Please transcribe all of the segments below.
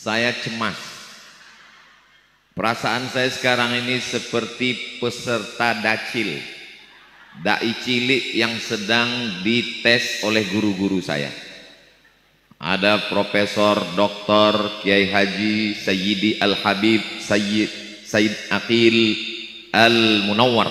Saya cemas. Perasaan saya sekarang ini seperti peserta dacil, dai cilik yang sedang dites oleh guru-guru saya. Ada Profesor Dr. Kiai Haji Sayyidi Al-Habib Sayyid Aqil Al-Munawwar.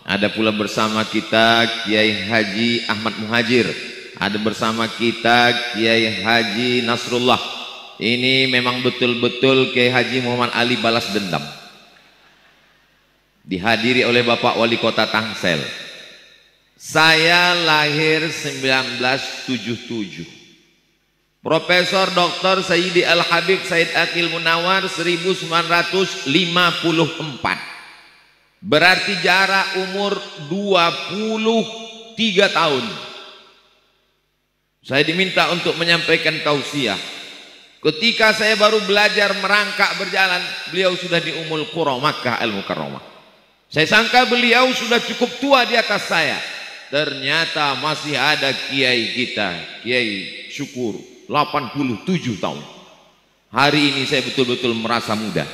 Ada pula bersama kita Kiai Haji Ahmad Muhajir. Ada bersama kita Kiai Haji Nasrullah. Ini memang betul-betul Kiai Haji Muhammad Ali balas dendam. Dihadiri oleh Bapak Wali Kota Tangsel. Saya lahir 1977. Profesor Dr. Sayyidi Al-Habib Sayyid Aqil Munawwar 1954. Berarti jarak umur 23 tahun. Saya diminta untuk menyampaikan tausiah. Ketika saya baru belajar merangkak berjalan, beliau sudah di Ummul Qura Makkah Al-Mukarramah. Saya sangka beliau sudah cukup tua di atas saya. Ternyata masih ada kiai kita, Kiai Syukur, 87 tahun. Hari ini saya betul-betul merasa muda.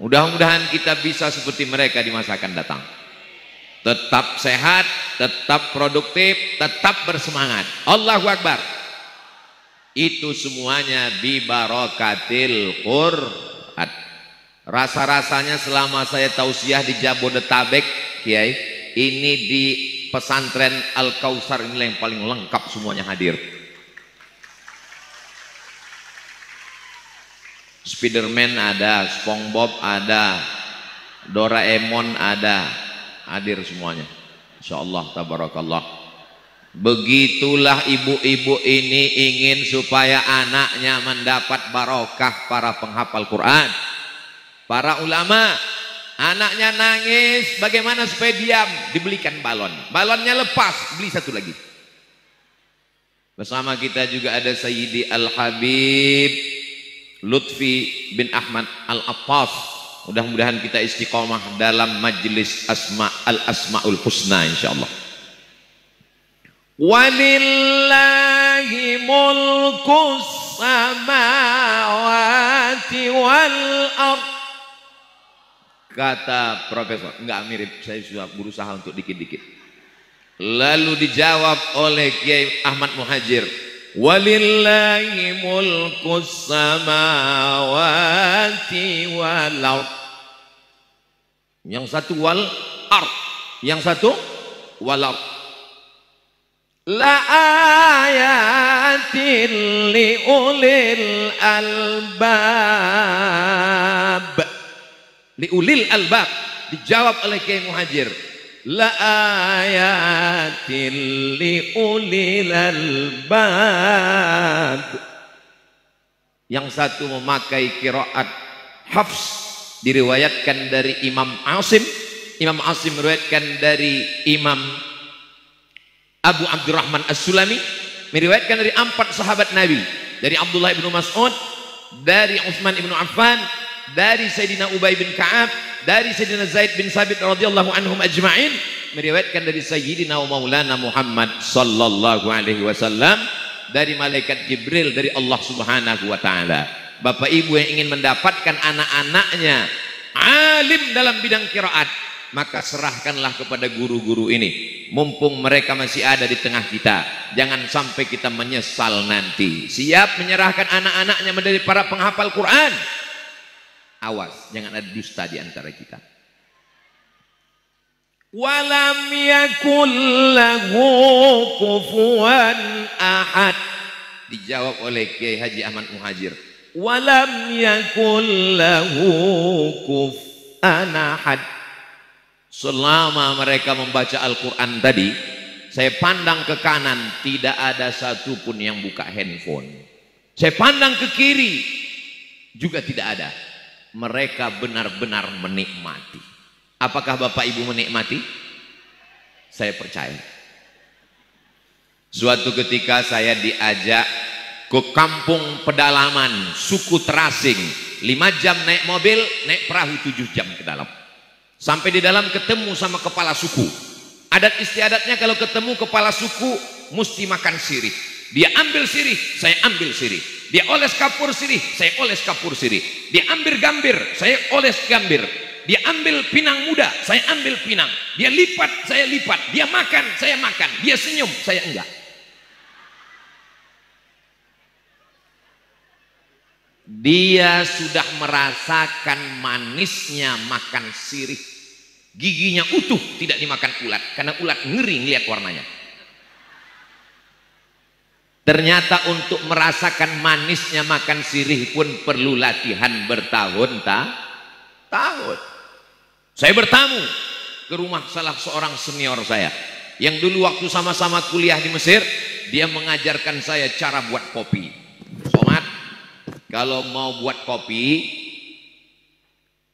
Mudah-mudahan kita bisa seperti mereka di masa akan datang. Tetap sehat, tetap produktif, tetap bersemangat. Allahu Akbar. Itu semuanya bibarakatil Qur'an. Rasa-rasanya selama saya tausiah di Jabodetabek, Kiai, ini di pesantren Al-Kausar ini yang paling lengkap semuanya hadir. Spiderman ada, SpongeBob ada, Doraemon ada, hadir semuanya. Insyaallah tabarakallah. Begitulah ibu-ibu ini ingin supaya anaknya mendapat barokah para penghafal Quran. Para ulama, anaknya nangis, bagaimana supaya diam? Dibelikan balon. Balonnya lepas, beli satu lagi. Bersama kita juga ada Sayyidi Al-Habib Lutfi bin Ahmad Al-Abbas. Mudah-mudahan kita istiqomah dalam majlis Al-Asma'ul Husna insyaallah. Walillahi mulkus samawati wal ardh. Kata profesor, enggak mirip, saya sudah berusaha untuk dikit-dikit. Lalu dijawab oleh Kiai Ahmad Muhajir, walillahi mulkus samawati wal ardh. Yang satu wal ardh, yang satu wal ardh. La ayatin li ulil albab. Li ulil albab dijawab oleh Kiai Muhajir. La ayatin li ulil albab. Yang satu memakai qiraat Hafs, diriwayatkan dari Imam Asim. Imam Asim meriwayatkan dari Imam Abu Abdurrahman As-Sulami, meriwayatkan dari 4 sahabat Nabi, dari Abdullah bin Mas'ud, dari Utsman bin Affan, dari Sayyidina Ubay bin Ka'ab, dari Sayyidina Zaid bin Sabit radhiyallahu anhum ajma'in, meriwayatkan dari Sayyidina wa Maulana Muhammad sallallahu alaihi wasallam, dari malaikat Jibril, dari Allah Subhanahu wa taala. Bapak Ibu yang ingin mendapatkan anak-anaknya alim dalam bidang qiraat, maka serahkanlah kepada guru-guru ini. Mumpung mereka masih ada di tengah kita, jangan sampai kita menyesal nanti. Siap menyerahkan anak-anaknya menjadi para penghafal Quran. Awas, jangan ada dusta di antara kita. Walam yakul lahu kufuwan ahad. Dijawab oleh Kiai Haji Ahmad Muhajir. Walam yakul lahu kufuwan ahad. Selama mereka membaca Al-Quran tadi, saya pandang ke kanan, tidak ada satupun yang buka handphone. Saya pandang ke kiri, juga tidak ada. Mereka benar-benar menikmati. Apakah Bapak Ibu menikmati? Saya percaya. Suatu ketika saya diajak ke kampung pedalaman, suku terasing. 5 jam naik mobil, naik perahu 7 jam ke dalam. Sampai di dalam ketemu sama kepala suku. Adat istiadatnya kalau ketemu kepala suku mesti makan sirih. Dia ambil sirih, saya ambil sirih. Dia oles kapur sirih, saya oles kapur sirih. Dia ambil gambir, saya oles gambir. Dia ambil pinang muda, saya ambil pinang. Dia lipat, saya lipat. Dia makan, saya makan. Dia senyum, saya enggak. Dia sudah merasakan manisnya makan sirih. Giginya utuh, tidak dimakan ulat. Karena ulat ngeri ngeliat warnanya. Ternyata untuk merasakan manisnya makan sirih pun perlu latihan bertahun-tahun. Saya bertamu ke rumah salah seorang senior saya yang dulu waktu sama-sama kuliah di Mesir, dia mengajarkan saya cara buat kopi. Somat, kalau mau buat kopi,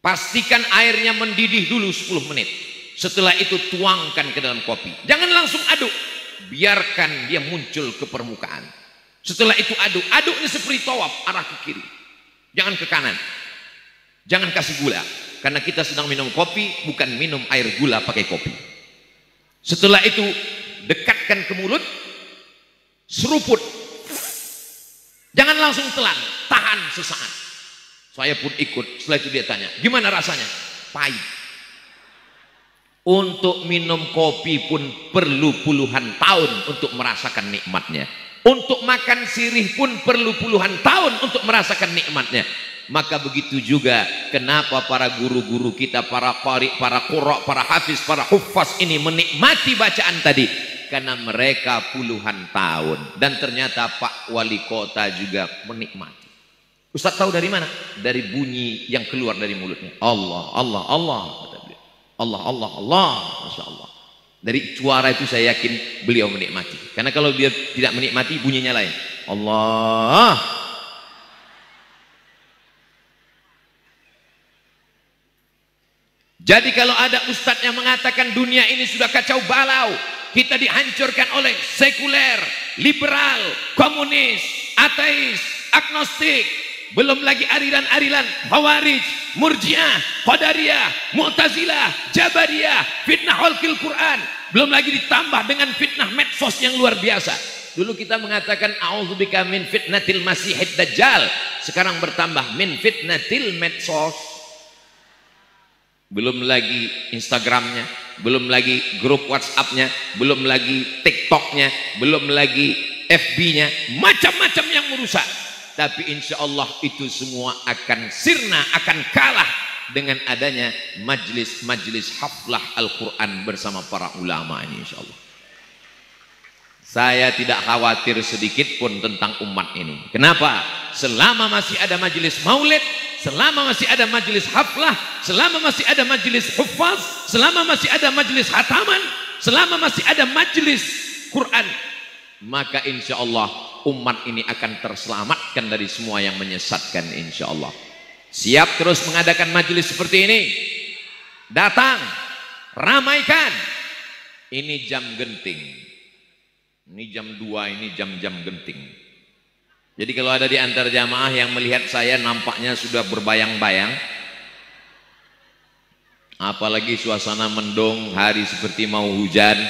pastikan airnya mendidih dulu 10 menit. Setelah itu tuangkan ke dalam kopi. Jangan langsung aduk. Biarkan dia muncul ke permukaan. Setelah itu aduknya seperti tawaf, arah ke kiri, jangan ke kanan. Jangan kasih gula, karena kita sedang minum kopi, bukan minum air gula pakai kopi. Setelah itu dekatkan ke mulut, seruput. Jangan langsung telan, tahan sesaat. Saya pun ikut. Setelah itu dia tanya, gimana rasanya? Pahit. Untuk minum kopi pun perlu puluhan tahun untuk merasakan nikmatnya. Untuk makan sirih pun perlu puluhan tahun untuk merasakan nikmatnya. Maka begitu juga kenapa para guru-guru kita, para qari, para qurra, para hafiz, para huffaz ini menikmati bacaan tadi. Karena mereka puluhan tahun. Dan ternyata Pak Wali Kota juga menikmati. Ustaz tahu dari mana? Dari bunyi yang keluar dari mulutnya. Allah, Allah, Allah. Allah, Allah, Allah, Masya Allah. Dari suara itu saya yakin beliau menikmati. Karena kalau dia tidak menikmati, bunyinya lain. Allah. Jadi kalau ada ustadz yang mengatakan dunia ini sudah kacau balau, kita dihancurkan oleh sekuler, liberal, komunis, ateis, agnostik, belum lagi aliran-aliran Khawarij, Murji'ah, Qadariyah, Mu'tazilah, Jabariyah, fitnah holkil Quran, belum lagi ditambah dengan fitnah medsos yang luar biasa. Dulu kita mengatakan a'udzubika min fitnatil masihid dajjal, sekarang bertambah min fitnatil medsos. Belum lagi Instagramnya, belum lagi grup WhatsAppnya, belum lagi TikToknya, belum lagi FB-nya, macam-macam yang merusak. Tapi insya Allah itu semua akan sirna, akan kalah dengan adanya majlis-majlis haflah Al-Quran bersama para ulama ini insya Allah. Saya tidak khawatir sedikit pun tentang umat ini. Kenapa? Selama masih ada majlis maulid, selama masih ada majlis haflah, selama masih ada majlis huffaz, selama masih ada majlis hataman, selama masih ada majlis Quran, maka insya Allah umat ini akan terselamatkan dari semua yang menyesatkan insya Allah. Siap terus mengadakan majelis seperti ini. Datang, ramaikan. Ini jam genting. Ini jam 2, ini jam-jam genting. Jadi kalau ada di antar jamaah yang melihat saya nampaknya sudah berbayang-bayang, apalagi suasana mendung, hari seperti mau hujan,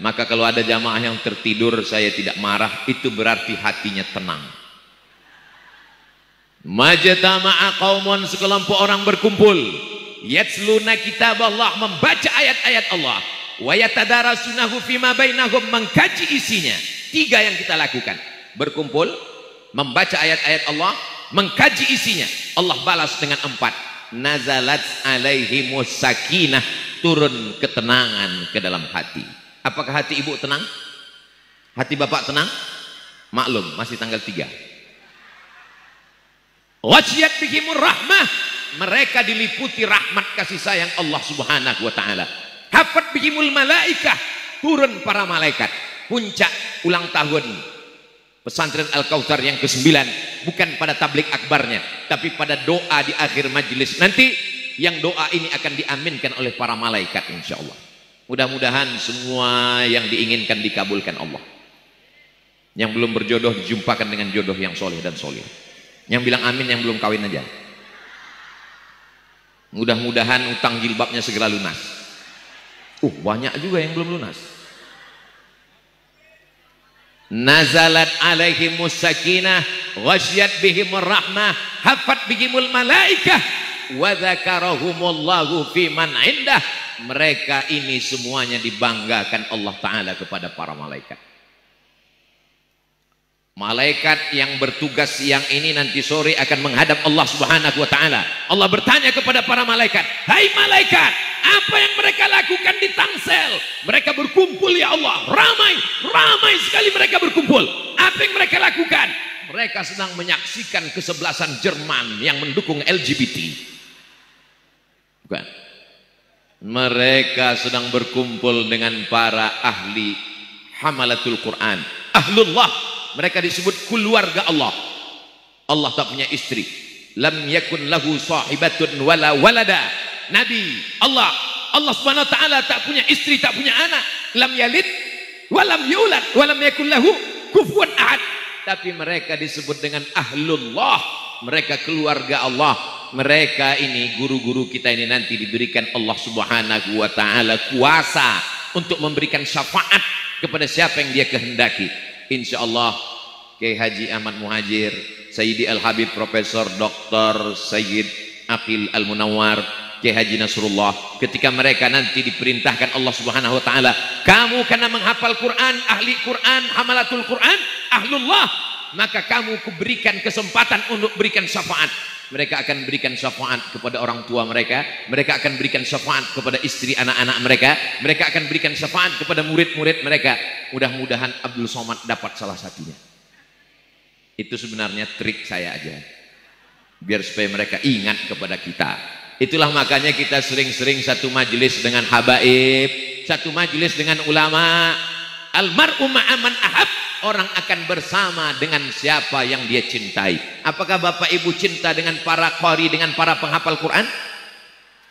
maka kalau ada jamaah yang tertidur saya tidak marah, itu berarti hatinya tenang. Majtama'a qaumun, sekelompok orang berkumpul, yatsluna kitaballah, membaca ayat-ayat Allah, wa yatadarasunahu fima bainahum, mengkaji isinya. 3 yang kita lakukan. Berkumpul, membaca ayat-ayat Allah, mengkaji isinya. Allah balas dengan 4. Nazalat alaihimus sakinah, turun ketenangan ke dalam hati. Apakah hati ibu tenang? Hati bapak tenang? Maklum, masih tanggal 3. Wasiyat bihimur rahmah, mereka diliputi rahmat kasih sayang Allah subhanahu wa ta'ala. Hafat bihimul malaikah, turun para malaikat. Puncak ulang tahun pesantren Al-Kautsar yang ke-9 bukan pada tablik akbarnya, tapi pada doa di akhir majelis nanti, yang doa ini akan diaminkan oleh para malaikat insya Allah. Mudah-mudahan semua yang diinginkan dikabulkan Allah. Yang belum berjodoh dijumpakan dengan jodoh yang soleh dan soleh. Yang bilang amin yang belum kawin aja. Mudah-mudahan utang jilbabnya segera lunas. Banyak juga yang belum lunas. Nazalat alaihimus sakinah, ghasyiyat bihimur rahmah, hafat bihimul malaikah, wa dzakarahumullahu fi man indah. Mereka ini semuanya dibanggakan Allah Ta'ala kepada para malaikat. Malaikat yang bertugas siang ini nanti sore akan menghadap Allah Subhanahu wa Ta'ala. Allah bertanya kepada para malaikat, hai malaikat, apa yang mereka lakukan di Tangsel? Mereka berkumpul ya Allah, ramai sekali mereka berkumpul. Apa yang mereka lakukan? Mereka sedang menyaksikan kesebelasan Jerman yang mendukung LGBT. Bukan. Mereka sedang berkumpul dengan para ahli hamalatul Quran, ahlullah. Mereka disebut keluarga Allah. Allah tak punya istri. Lam yakun lahu sahibatun wala walada. Nabi Allah Subhanahu wa ta'ala tak punya istri, tak punya anak. Lam yalid walam yulad walam yakun lahu kufuwan ahad. Tapi mereka disebut dengan ahlullah. Mereka keluarga Allah. Mereka ini guru-guru kita ini nanti diberikan Allah Subhanahu wa ta'ala kuasa untuk memberikan syafaat kepada siapa yang dia kehendaki. Insyaallah Kiai Haji Ahmad Muhajir, Sayyidi Al-Habib Profesor Dr. Sayyid Aqil Al-Munawwar, Kiai Haji Nasrullah, ketika mereka nanti diperintahkan Allah Subhanahu wa taala, kamu karena menghafal Quran, ahli Quran, hamalatul Quran, ahlullah, maka kamu kuberikan kesempatan untuk berikan syafaat. Mereka akan berikan syafaat kepada orang tua mereka, mereka akan berikan syafaat kepada istri anak-anak mereka, mereka akan berikan syafaat kepada murid-murid mereka. Mudah-mudahan Abdul Somad dapat salah satunya. Itu sebenarnya trik saya aja, biar supaya mereka ingat kepada kita. Itulah makanya kita sering-sering satu majelis dengan habaib, satu majelis dengan ulama. Almar'u ma'aman ahab, orang akan bersama dengan siapa yang dia cintai. Apakah Bapak Ibu cinta dengan para qari, dengan para penghafal Quran?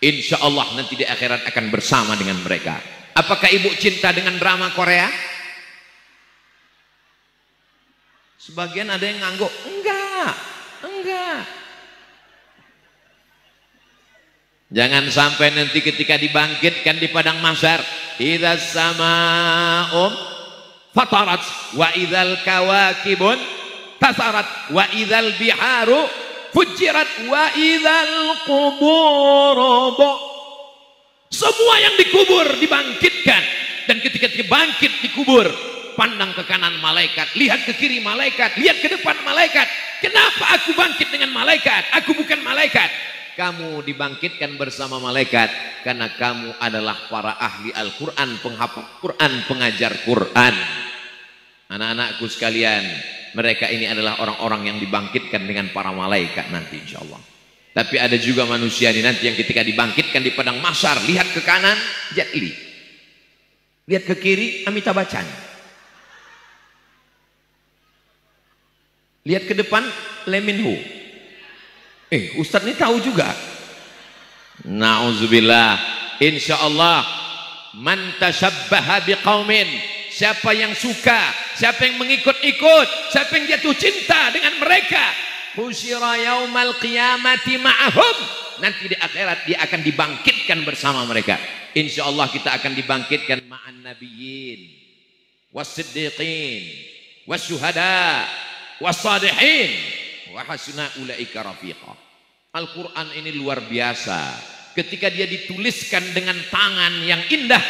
Insya Allah nanti di akhirat akan bersama dengan mereka. Apakah Ibu cinta dengan drama Korea? Sebagian ada yang ngangguk, enggak. Jangan sampai nanti ketika dibangkitkan di padang mahsyar, idzas sama'um fatarat wa idzal kawakibun tasarat wa idzal biharu fujirat wa idzal qubur. Semua yang dikubur dibangkitkan, dan ketika dibangkit dikubur, pandang ke kanan malaikat, lihat ke kiri malaikat, lihat ke depan malaikat. Kenapa aku bangkit dengan malaikat? Aku bukan malaikat. Kamu dibangkitkan bersama malaikat karena kamu adalah para ahli Al-Quran, penghafal Quran, pengajar Quran. Anak-anakku sekalian, mereka ini adalah orang-orang yang dibangkitkan dengan para malaikat nanti insya Allah. Tapi ada juga manusia ini nanti yang ketika dibangkitkan di padang mahsyar, lihat ke kanan Jet Li, lihat ke kiri Amitabh Bachchan, lihat ke depan Lee Min Ho. Ustadz ini tahu juga. Nauzubillah. Insya Allah, man tashabbaha biqaumin, siapa yang suka, siapa yang mengikut-ikut, siapa yang jatuh cinta dengan mereka, husyira yaumal qiyamati ma'ahum, nanti di akhirat dia akan dibangkitkan bersama mereka. Insya Allah kita akan dibangkitkan ma'an nabiyyin was-siddiqin was-syuhada was-salihin wa hasuna ulaika rafiqa. Al-Quran ini luar biasa. Ketika dia dituliskan dengan tangan yang indah,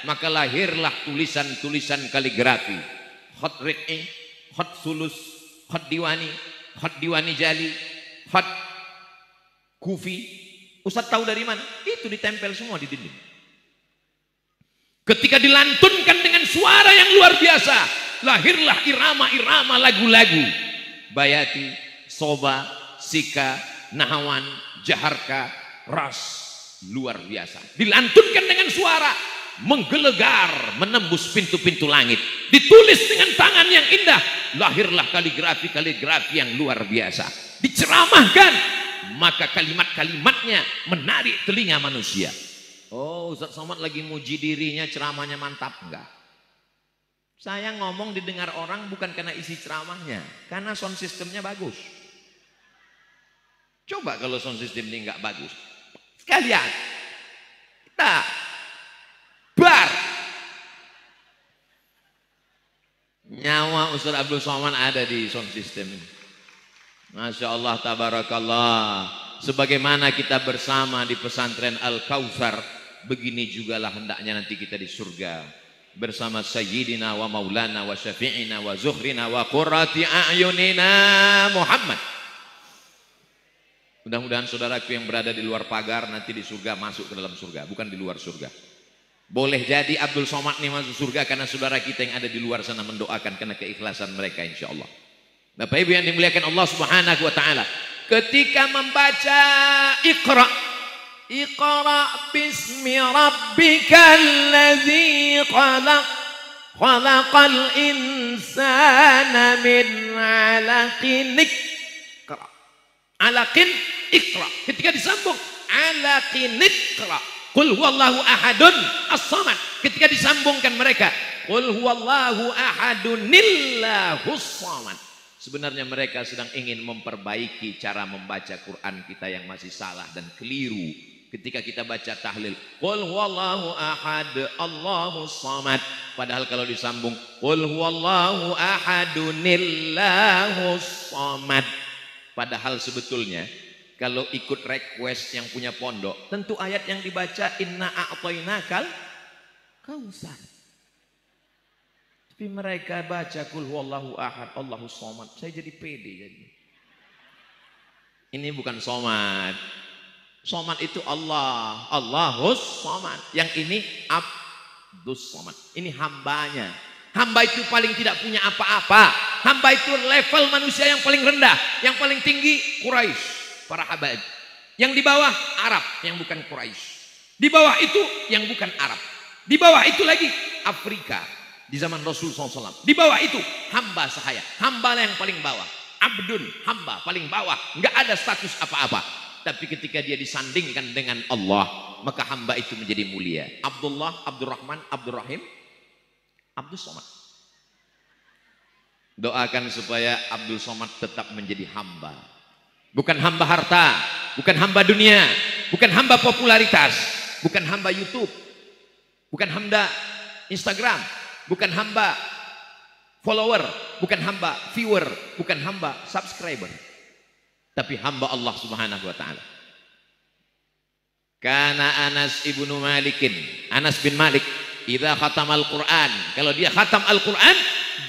maka lahirlah tulisan-tulisan kaligrafi, khat riq'i, khat sulus, khat diwani jali, khat kufi. Ustaz tahu dari mana? Itu ditempel semua di dinding. Ketika dilantunkan dengan suara yang luar biasa, lahirlah irama-irama lagu-lagu, bayati, soba, sika, nahawan, jaharka, ras. Luar biasa. Dilantunkan dengan suara, menggelegar, menembus pintu-pintu langit. Ditulis dengan tangan yang indah, lahirlah kaligrafi-kaligrafi yang luar biasa. Diceramahkan, maka kalimat-kalimatnya menarik telinga manusia. Oh, Ustaz Somad lagi muji dirinya, ceramahnya mantap. Enggak. Saya ngomong didengar orang bukan karena isi ceramahnya, karena sound systemnya bagus. Coba kalau sound system ini enggak bagus, sekalian kita bar. Nyawa Ustaz Abdul Somad ada di sound system ini. Masya Allah, tabarakallah. Sebagaimana kita bersama di pesantren Al-Kautsar, begini jugalah hendaknya nanti kita di surga bersama Sayyidina wa Maulana wa Syafi'ina wa Zuhrina wa Qurrati A'yunina Muhammad. Mudah-mudahan saudaraku yang berada di luar pagar nanti di surga masuk ke dalam surga, bukan di luar surga. Boleh jadi Abdul Somad nih masuk surga karena saudara kita yang ada di luar sana mendoakan karena keikhlasan mereka, insya Allah. Bapak Ibu yang dimuliakan Allah Subhanahu wa taala, ketika membaca Iqra, Iqra bismi rabbikal ladzi khalaq, khalaqal insana min 'alaqin, Iqra. 'Alaqin Iqra. Ketika disambung 'alaqin Iqra. Qul huwallahu ahadun as-samad. Ketika disambungkan mereka, Qul huwallahu ahadun illahus samad. Sebenarnya mereka sedang ingin memperbaiki cara membaca Quran kita yang masih salah dan keliru. Ketika kita baca tahlil, Qul huwallahu ahad, Allahus samad. Padahal kalau disambung, Qul huwallahu ahadunillahus samad. Padahal sebetulnya kalau ikut request yang punya pondok, tentu ayat yang dibaca inna a'tainakal kautsar. Tapi mereka baca Qul huwallahu ahad, Allahus samad. Saya jadi pede jadi. Ini bukan somad. Somad itu Allah, Allahus samad. Yang ini Abdus samad. Ini hambanya. Hamba itu paling tidak punya apa-apa. Hamba itu level manusia yang paling rendah. Yang paling tinggi Quraisy, para habaib. Yang di bawah Arab yang bukan Quraisy. Di bawah itu yang bukan Arab. Di bawah itu lagi Afrika di zaman Rasul SAW. Di bawah itu hamba sahaya. Hamba yang paling bawah. Abdun, hamba paling bawah. Nggak ada status apa-apa. Tapi ketika dia disandingkan dengan Allah, maka hamba itu menjadi mulia. Abdullah, Abdurrahman, Abdurrahim, Abdus Somad. Doakan supaya Abdul Somad tetap menjadi hamba. Bukan hamba harta, bukan hamba dunia, bukan hamba popularitas, bukan hamba YouTube, bukan hamba Instagram, bukan hamba follower, bukan hamba viewer, bukan hamba subscriber. Tapi hamba Allah Subhanahu wa taala. Kana Anas ibnu Malikin, Anas bin Malik, idza khatamal Quran, kalau dia khatam Al-Quran,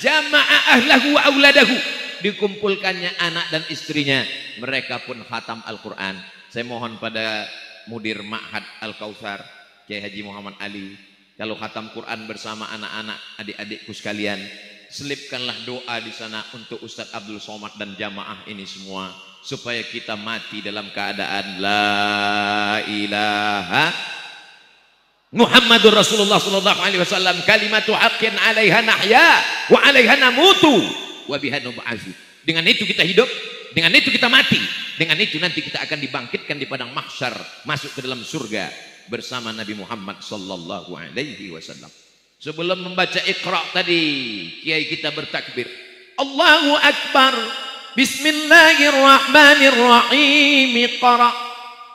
jama'a ahlahu wa auladahu, dikumpulkannya anak dan istrinya, mereka pun khatam Al-Quran. Saya mohon pada mudir Ma'had Al-Kautsar, Kiai Haji Muhammad Ali, kalau khatam Quran bersama anak-anak adik-adikku sekalian, selipkanlah doa di sana untuk Ustadz Abdul Somad dan jamaah ini semua, supaya kita mati dalam keadaan la ilaha Muhammadur Rasulullah sallallahu alaihi wasallam, kalimatu haqqin 'alaiha nahya wa 'alaiha namutu wa biha nub'atsu. Dengan itu kita hidup, dengan itu kita mati, dengan itu nanti kita akan dibangkitkan di padang mahsyar, masuk ke dalam surga bersama Nabi Muhammad sallallahu alaihi wasallam. Sebelum membaca Iqra tadi, kiai kita bertakbir, Allahu akbar, bismillahirrahmanirrahim, Iqra.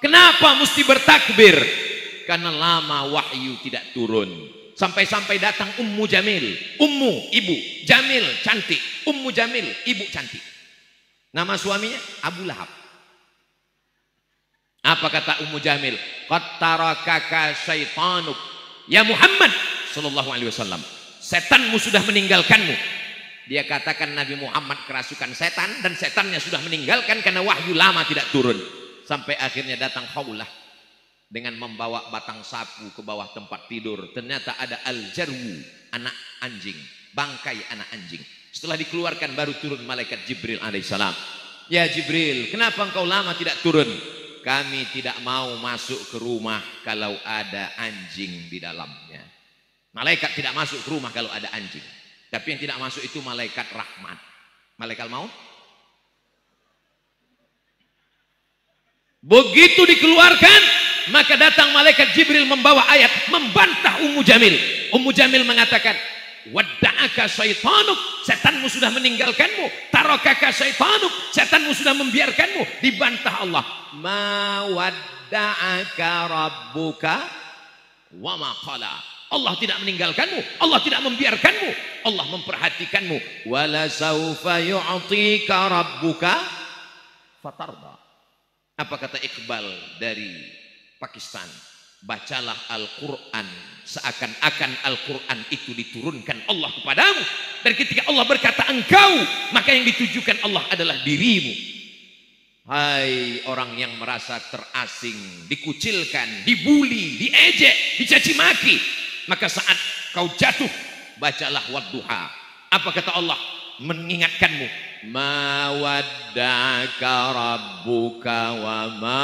Kenapa mesti bertakbir? Karena lama wahyu tidak turun. Sampai-sampai datang Ummu Jamil. Ummu, ibu. Jamil, cantik. Ummu Jamil, ibu cantik. Nama suaminya Abu Lahab. Apa kata Ummu Jamil? Qad tarakaka syaitanuk ya Muhammad sallallahu alaihi wasallam. Setanmu sudah meninggalkanmu. Dia katakan Nabi Muhammad kerasukan setan, dan setannya sudah meninggalkan karena wahyu lama tidak turun. Sampai akhirnya datang Khawlah dengan membawa batang sapu ke bawah tempat tidur. Ternyata ada al-jarwu, anak anjing, bangkai anak anjing. Setelah dikeluarkan baru turun malaikat Jibril alaihissalam. Ya Jibril, kenapa engkau lama tidak turun? Kami tidak mau masuk ke rumah kalau ada anjing di dalamnya. Malaikat tidak masuk ke rumah kalau ada anjing. Tapi yang tidak masuk itu malaikat rahmat. Malaikat maut. Begitu dikeluarkan, maka datang malaikat Jibril membawa ayat membantah Ummu Jamil. Ummu Jamil mengatakan, wadda'aka syaitanuk, setanmu sudah meninggalkanmu. Tarakaka syaitanuk, setanmu sudah membiarkanmu. Dibantah Allah. Ma wadda'aka rabbuka wa ma qala. Allah tidak meninggalkanmu, Allah tidak membiarkanmu, Allah memperhatikanmu. Wala saufa yu'tika rabbuka fatarda. Apa kata Iqbal dari Pakistan? Bacalah Al-Quran seakan-akan Al-Quran itu diturunkan Allah kepadamu. Dan ketika Allah berkata engkau, maka yang ditujukan Allah adalah dirimu. Hai orang yang merasa terasing, dikucilkan, dibuli, diejek, dicaci maki, maka saat kau jatuh, bacalah wadduha. Apa kata Allah mengingatkanmu? Ma wadda'aka rabbuka wa ma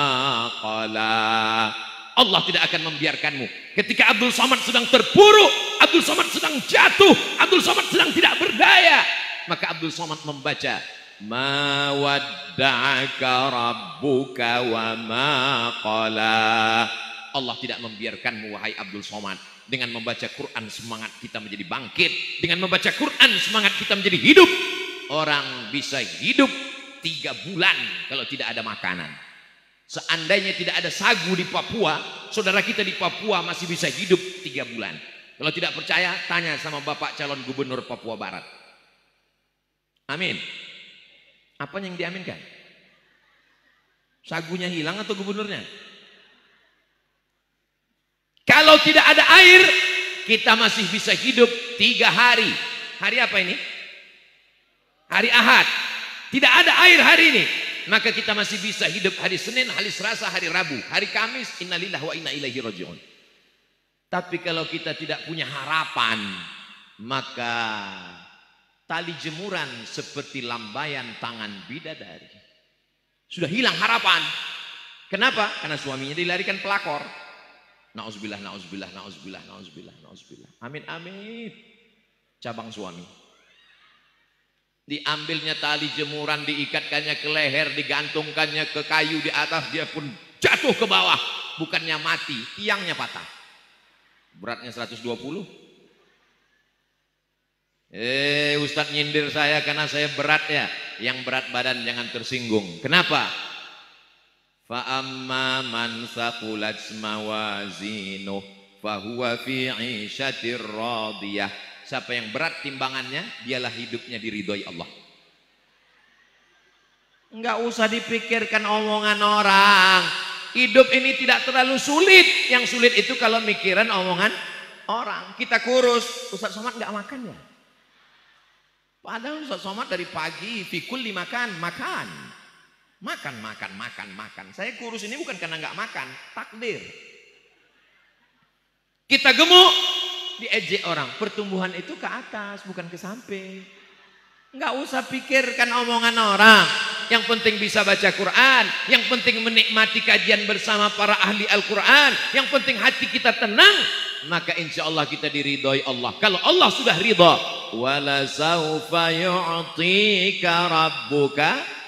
qala. Allah tidak akan membiarkanmu. Ketika Abdul Somad sedang terpuruk, Abdul Somad sedang jatuh, Abdul Somad sedang tidak berdaya, maka Abdul Somad membaca ma wadda'aka rabbuka wa ma qala. Allah tidak membiarkanmu wahai Abdul Somad. Dengan membaca Quran semangat kita menjadi bangkit. Dengan membaca Quran semangat kita menjadi hidup. Orang bisa hidup 3 bulan kalau tidak ada makanan. Seandainya tidak ada sagu di Papua, saudara kita di Papua masih bisa hidup 3 bulan. Kalau tidak percaya, tanya sama Bapak calon gubernur Papua Barat. Amin. Apa yang diaminkan? Sagunya hilang atau gubernurnya? Kalau tidak ada air, kita masih bisa hidup 3 hari. Hari apa ini? Hari Ahad. Tidak ada air hari ini, maka kita masih bisa hidup hari Senin, hari Selasa, hari Rabu, hari Kamis. Innalillahi wa inna ilaihi raji'un. Tapi kalau kita tidak punya harapan, maka tali jemuran seperti lambaian tangan bidadari. Sudah hilang harapan. Kenapa? Karena suaminya dilarikan pelakor. Nauzubillah, nauzubillah, nauzubillah, nauzubillah, nauzubillah. Amin, amin. Cabang suami. Diambilnya tali jemuran, diikatkannya ke leher, digantungkannya ke kayu di atas, dia pun jatuh ke bawah. Bukannya mati, tiangnya patah. Beratnya 120. Ustadz nyindir saya karena saya berat ya. Yang berat badan jangan tersinggung. Kenapa? Fa amma man saqulat mawazinuh fahuwa fi 'ishatir radiyah. Siapa yang berat timbangannya, dialah hidupnya diridhoi Allah. Enggak usah dipikirkan omongan orang. Hidup ini tidak terlalu sulit. Yang sulit itu kalau mikiran omongan orang. Kita kurus, Ustaz Somad enggak makan ya? Padahal Ustaz Somad dari pagi fikul dimakan, makan. Makan. Saya kurus ini bukan karena enggak makan, takdir. Kita gemuk, diejek orang. Pertumbuhan itu ke atas, bukan ke samping. Enggak usah pikirkan omongan orang. Yang penting bisa baca Quran. Yang penting menikmati kajian bersama para ahli Al-Quran. Yang penting hati kita tenang. Maka insya Allah kita diridhoi Allah. Kalau Allah sudah ridha, wala saufa yu'tika rabbuka.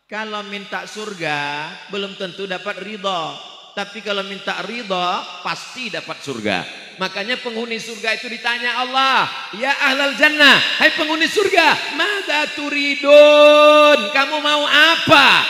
Kalau minta surga belum tentu dapat ridha. Tapi kalau minta ridha pasti dapat surga. Makanya penghuni surga itu ditanya Allah, ya ahlal jannah, hai penghuni surga, madza turidun, kamu mau apa?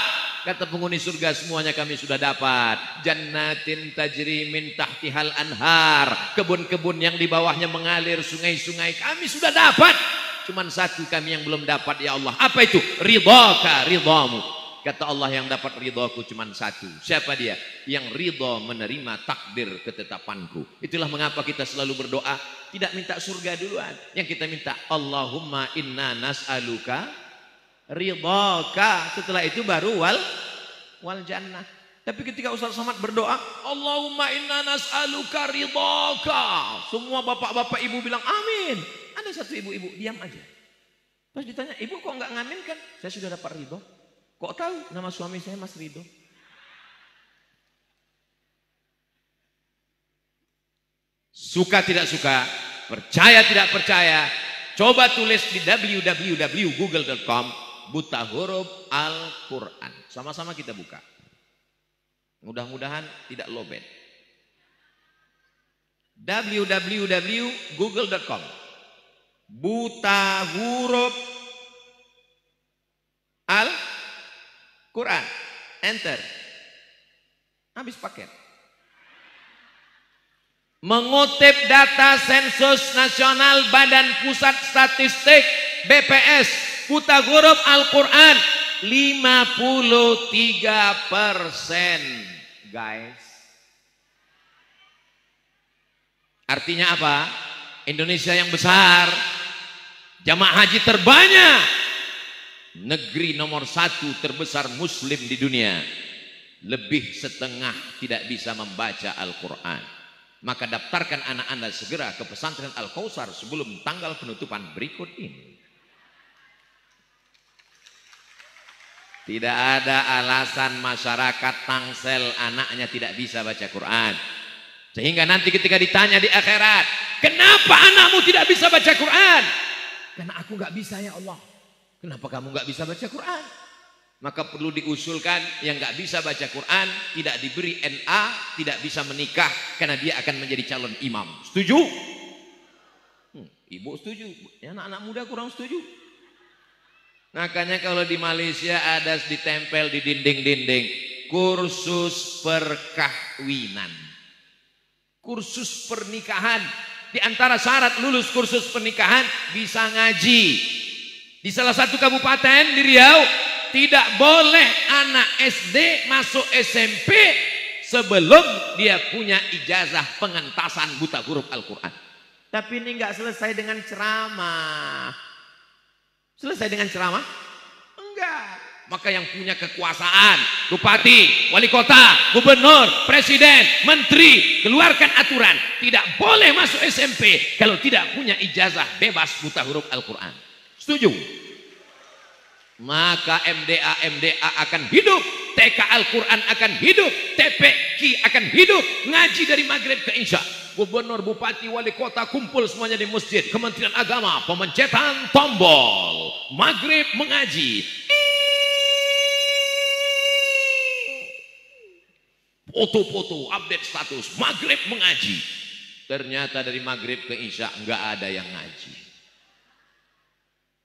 Kata penghuni surga, semuanya kami sudah dapat. Jannatin tajri min tahtihal anhar, kebun-kebun yang di bawahnya mengalir sungai-sungai, kami sudah dapat. Cuman satu kami yang belum dapat ya Allah. Apa itu? Ridhaka, ridhamu. Kata Allah, yang dapat ridhaku cuma satu. Siapa dia? Yang ridha menerima takdir ketetapanku. Itulah mengapa kita selalu berdoa tidak minta surga duluan. Yang kita minta Allahumma inna nas'aluka ridhaka. Setelah itu baru wal jannah. Tapi ketika Ustaz Somad berdoa Allahumma inna nas'aluka ridhaka, semua bapak-bapak ibu bilang amin. Ada satu ibu-ibu diam aja. Pas ditanya, ibu kok nggak ngamin kan? Saya sudah dapat ridho. Kok tahu nama suami saya Mas Ridho? Suka tidak suka, percaya tidak percaya, coba tulis di www.google.com buta huruf Al-Quran. Sama-sama kita buka. Mudah-mudahan tidak lowbat. www.google.com buta huruf Al-Quran, enter, habis paket. Mengutip data sensus nasional Badan Pusat Statistik BPS, buta huruf Al-Quran 53%, guys. Artinya apa? Indonesia yang besar, jamaah haji terbanyak, negeri nomor 1 terbesar muslim di dunia, lebih setengah tidak bisa membaca Al-Quran. Maka daftarkan anak Anda segera ke pesantren Al-Kausar sebelum tanggal penutupan berikut ini. Tidak ada alasan masyarakat tangsel anaknya tidak bisa baca Quran. Sehingga nanti ketika ditanya di akhirat, kenapa anakmu tidak bisa baca Quran? Karena aku nggak bisa ya Allah. Kenapa kamu nggak bisa baca Quran? Maka perlu diusulkan yang nggak bisa baca Quran tidak diberi NA, tidak bisa menikah karena dia akan menjadi calon imam. Setuju? Ibu setuju, ya, anak-anak muda kurang setuju. Makanya kalau di Malaysia ada ditempel di dinding-dinding kursus perkahwinan, kursus pernikahan. Di antara syarat lulus kursus pernikahan bisa ngaji. Di salah satu kabupaten di Riau, tidak boleh anak SD masuk SMP sebelum dia punya ijazah pengentasan buta huruf Al-Quran. Tapi ini nggak selesai dengan ceramah. Selesai dengan ceramah? Enggak. Maka yang punya kekuasaan, bupati, wali kota, gubernur, presiden, menteri, keluarkan aturan. Tidak boleh masuk SMP kalau tidak punya ijazah bebas buta huruf Al-Quran. Setuju? Maka MDA akan hidup, TK Al-Quran akan hidup, TPQ akan hidup, ngaji dari maghrib ke isya. Gubernur, bupati, wali kota kumpul semuanya di masjid. Kementerian Agama, pemencetan tombol, maghrib mengaji. Foto-foto, update status, maghrib mengaji. Ternyata dari maghrib ke isya nggak ada yang ngaji.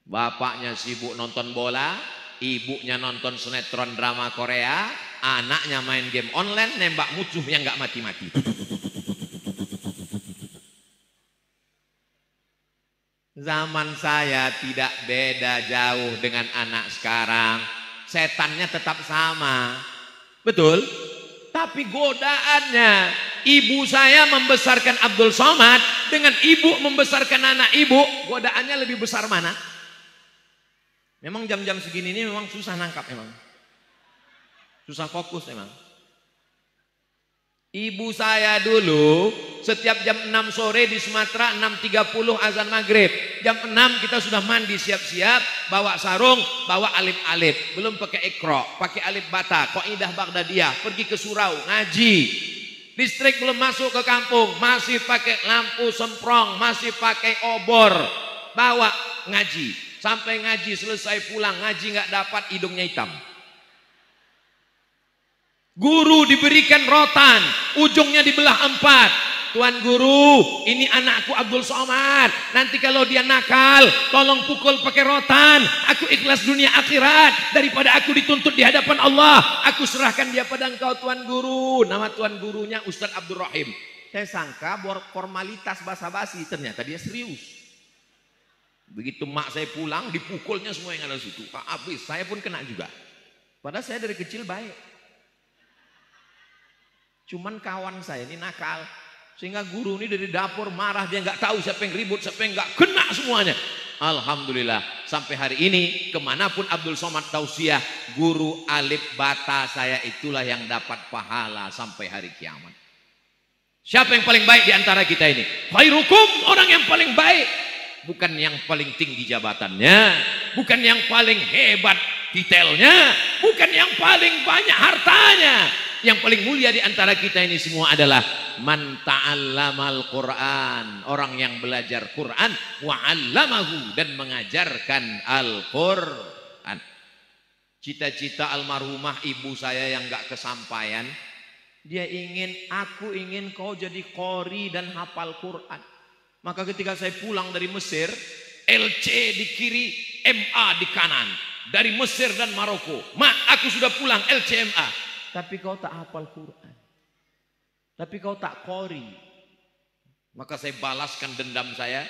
Bapaknya sibuk nonton bola, ibunya nonton sinetron drama Korea, anaknya main game online, nembak musuh yang nggak mati-mati. Zaman saya tidak beda jauh dengan anak sekarang. Setannya tetap sama. Betul? Tapi godaannya, ibu saya membesarkan Abdul Somad dengan ibu membesarkan anak ibu, godaannya lebih besar mana? Memang jam-jam segini ini memang susah nangkap memang. Susah fokus memang. Ibu saya dulu setiap jam 6 sore di Sumatera 6.30 azan maghrib. Jam 6 kita sudah mandi siap-siap, bawa sarung, bawa alif-alif. Belum pakai ikro, pakai alif bata, Qaidah Baghdadiyah, pergi ke surau, ngaji. Listrik belum masuk ke kampung, masih pakai lampu semprong, masih pakai obor. Bawa ngaji. Sampai ngaji selesai pulang, ngaji nggak dapat, hidungnya hitam. Guru diberikan rotan, ujungnya dibelah 4. Tuan guru, ini anakku Abdul Somad. Nanti kalau dia nakal, tolong pukul pakai rotan. Aku ikhlas dunia akhirat daripada aku dituntut di hadapan Allah. Aku serahkan dia pada engkau Tuan guru. Nama Tuan gurunya Ustadz Abdul Rahim. Saya sangka formalitas basa-basi, ternyata dia serius. Begitu mak saya pulang, dipukulnya semua yang ada di situ. Habis, saya pun kena juga. Padahal saya dari kecil baik. Cuman kawan saya ini nakal. Sehingga guru ini dari dapur marah, dia nggak tahu siapa yang ribut, siapa yang nggak, kena semuanya. Alhamdulillah, sampai hari ini kemanapun Abdul Somad tausiah, guru alif bata saya itulah yang dapat pahala sampai hari kiamat. Siapa yang paling baik di antara kita ini? Khairukum, orang yang paling baik. Bukan yang paling tinggi jabatannya, bukan yang paling hebat detailnya, bukan yang paling banyak hartanya. Yang paling mulia di antara kita ini semua adalah man ta'allamal Qur'an, orang yang belajar Quran, wa 'allamahu, dan mengajarkan Al-Qur'an. Cita-cita almarhumah ibu saya yang gak kesampaian, dia ingin, aku ingin kau jadi qori dan hafal Quran. Maka ketika saya pulang dari Mesir, LC di kiri, MA di kanan. Dari Mesir dan Maroko. Mak, aku sudah pulang LCMA. Tapi kau tak hafal Quran. Tapi kau tak qori. Maka saya balaskan dendam saya